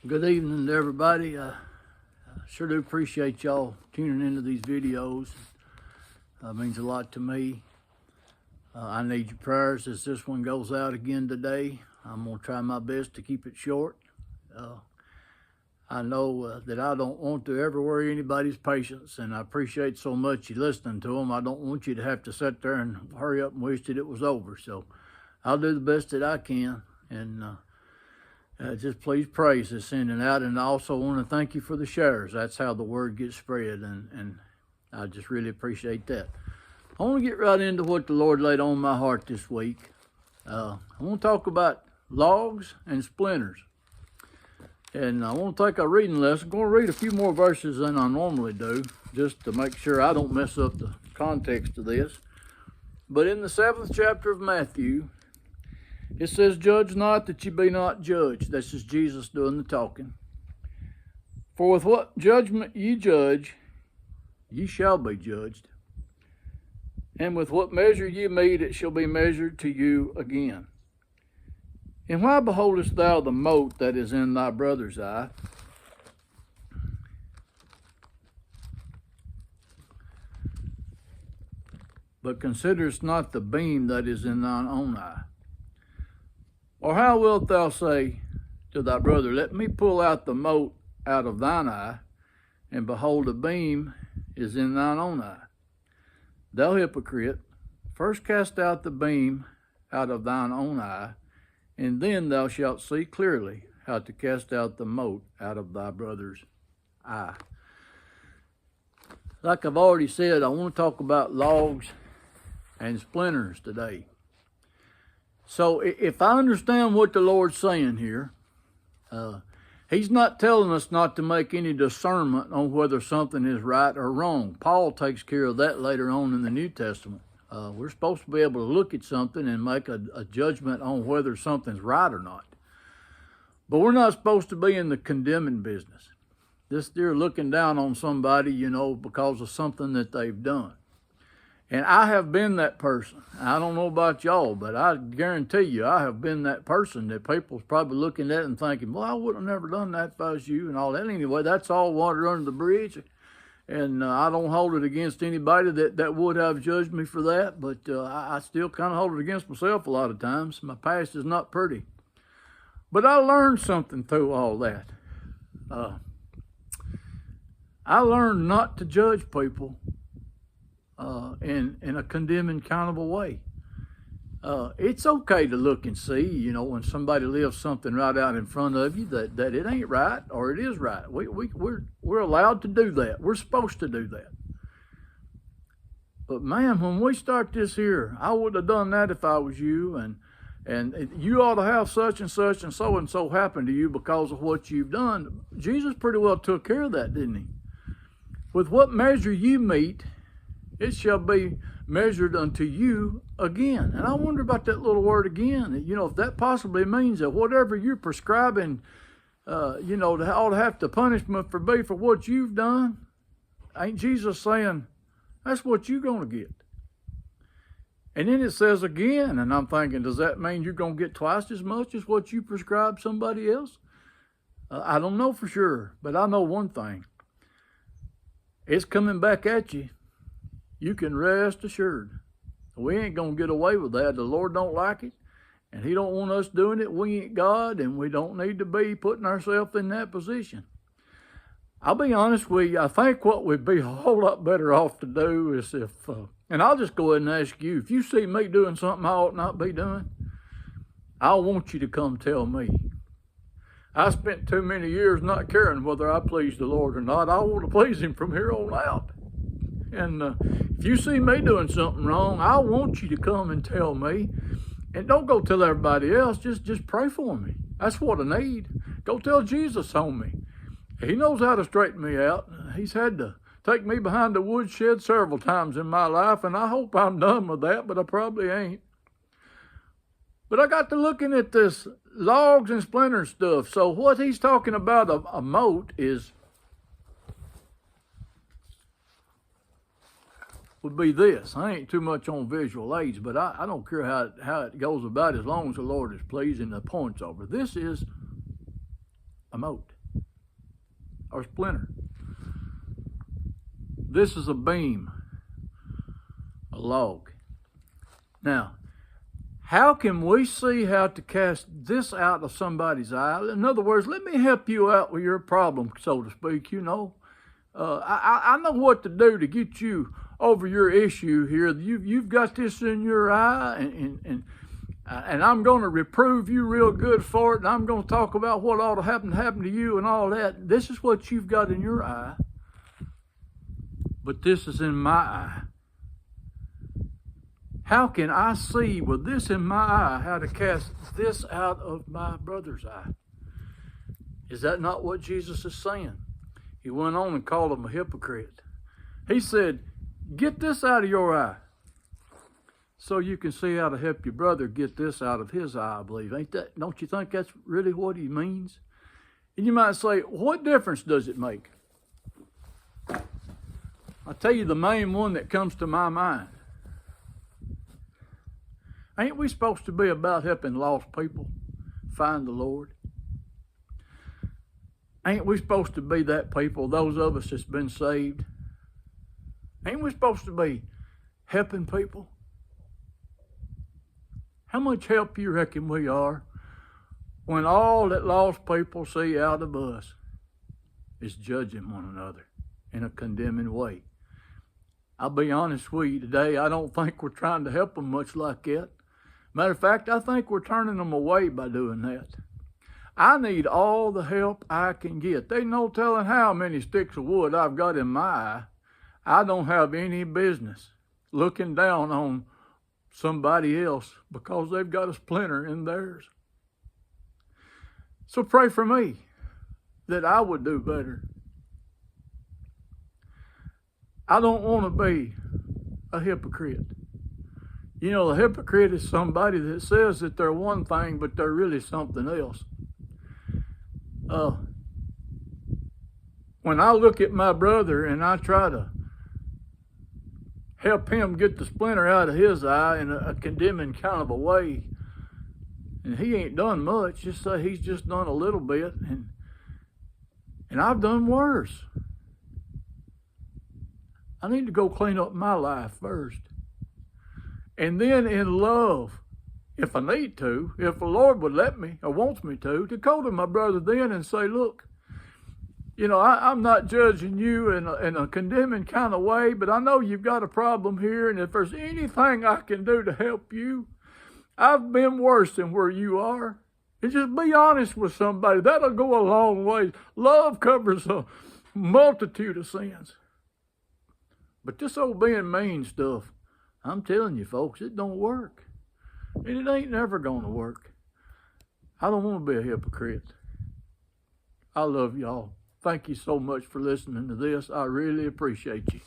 Good evening to everybody. I sure do appreciate y'all tuning into these videos. It means a lot to me. I need your prayers as this one goes out again today. I'm going to try my best to keep it short. I know that I don't want to ever worry anybody's patience, and I appreciate so much you listening to them. I don't want you to have to sit there and hurry up and wish that it was over. So I'll do the best that I can, and just please pray as it's sending out. And I also want to thank you for the shares. That's how the word gets spread, and I just really appreciate that. I want to get right into what the Lord laid on my heart this week. I want to talk about logs and splinters. And I want to take a reading lesson. I'm going to read a few more verses than I normally do, just to make sure I don't mess up the context of this. But in the 7th chapter of Matthew, it says, "Judge not that ye be not judged." This is Jesus doing the talking. "For with what judgment ye judge, ye shall be judged. And with what measure ye mete, it shall be measured to you again. And why beholdest thou the mote that is in thy brother's eye, but considerest not the beam that is in thine own eye? Or how wilt thou say to thy brother, Let me pull out the mote out of thine eye, and behold, the beam is in thine own eye? Thou hypocrite, first cast out the beam out of thine own eye, and then thou shalt see clearly how to cast out the mote out of thy brother's eye." Like I've already said, I want to talk about logs and splinters today. So if I understand what the Lord's saying here, He's not telling us not to make any discernment on whether something is right or wrong. Paul takes care of that later on in the New Testament. We're supposed to be able to look at something and make a judgment on whether something's right or not. But we're not supposed to be in the condemning business. This they're looking down on somebody, because of something that they've done. And I have been that person. I don't know about y'all, but I guarantee you I have been that person that people's probably looking at and thinking, well, I would have never done that if I was you and all that. Anyway, that's all water under the bridge. And I don't hold it against anybody that would have judged me for that, but I still kind of hold it against myself a lot of times. My past is not pretty. But I learned something through all that. I learned not to judge people in a condemning kind of a way. It's okay to look and see, when somebody lives something right out in front of you that it ain't right or it is right. We're allowed to do that. We're supposed to do that. But man, when we start this here, I would have done that if I was you, and you ought to have such and so happen to you because of what you've done. Jesus pretty well took care of that, didn't he? With what measure you mete, it shall be measured unto you again. And I wonder about that little word again. If that possibly means that whatever you're prescribing, ought to have the punishment for what you've done, ain't Jesus saying that's what you're going to get? And then it says again, and I'm thinking, does that mean you're going to get twice as much as what you prescribed somebody else? I don't know for sure, but I know one thing. It's coming back at you. You can rest assured. We ain't going to get away with that. The Lord don't like it, and He don't want us doing it. We ain't God, and we don't need to be putting ourselves in that position. I'll be honest with you. I think what we'd be a whole lot better off to do is and I'll just go ahead and ask you, if you see me doing something I ought not be doing, I want you to come tell me. I spent too many years not caring whether I pleased the Lord or not. I want to please Him from here on out. And if you see me doing something wrong, I want you to come and tell me. And don't go tell everybody else. Just pray for me. That's what I need. Go tell Jesus on me. He knows how to straighten me out. He's had to take me behind the woodshed several times in my life, and I hope I'm done with that, but I probably ain't. But I got to looking at this logs and splinter stuff. So what he's talking about, a mote, would be this. I ain't too much on visual aids, but I don't care how it goes about as long as the Lord is pleased and the point's over. This is a mote. or splinter. This is a beam, a log. Now, how can we see how to cast this out of somebody's eye? In other words, let me help you out with your problem, so to speak. You know, I know what to do to get you over your issue here. You've got this in your eye, and I'm going to reprove you real good for it, and I'm going to talk about what ought to happen to you and all that. This is what you've got in your eye, but this is in my eye. How can I see with this in my eye how to cast this out of my brother's eye? Is that not what Jesus is saying? He went on and called him a hypocrite. He said, get this out of your eye so you can see how to help your brother get this out of his eye, I believe. Don't you think that's really what he means? And you might say, what difference does it make? I'll tell you the main one that comes to my mind. Ain't we supposed to be about helping lost people find the Lord? Ain't we supposed to be that people, those of us that's been saved? Ain't we supposed to be helping people? How much help you reckon we are when all that lost people see out of us is judging one another in a condemning way? I'll be honest with you today, I don't think we're trying to help them much like that. Matter of fact, I think we're turning them away by doing that. I need all the help I can get. There's no telling how many sticks of wood I've got in my eye. I don't have any business looking down on somebody else because they've got a splinter in theirs. So pray for me that I would do better. I don't want to be a hypocrite. You know, a hypocrite is somebody that says that they're one thing, but they're really something else. When I look at my brother and I try to help him get the splinter out of his eye in a condemning kind of a way, and he ain't done much, just say he's just done a little bit, and I've done worse. I need to go clean up my life first. And then in love, if I need to, if the Lord would let me or wants me to go to my brother then and say, look, you know, I'm not judging you in a condemning kind of way, but I know you've got a problem here, and if there's anything I can do to help you, I've been worse than where you are. And just be honest with somebody. That'll go a long way. Love covers a multitude of sins. But this old being mean stuff, I'm telling you, folks, it don't work. And it ain't never going to work. I don't want to be a hypocrite. I love y'all. Thank you so much for listening to this. I really appreciate you.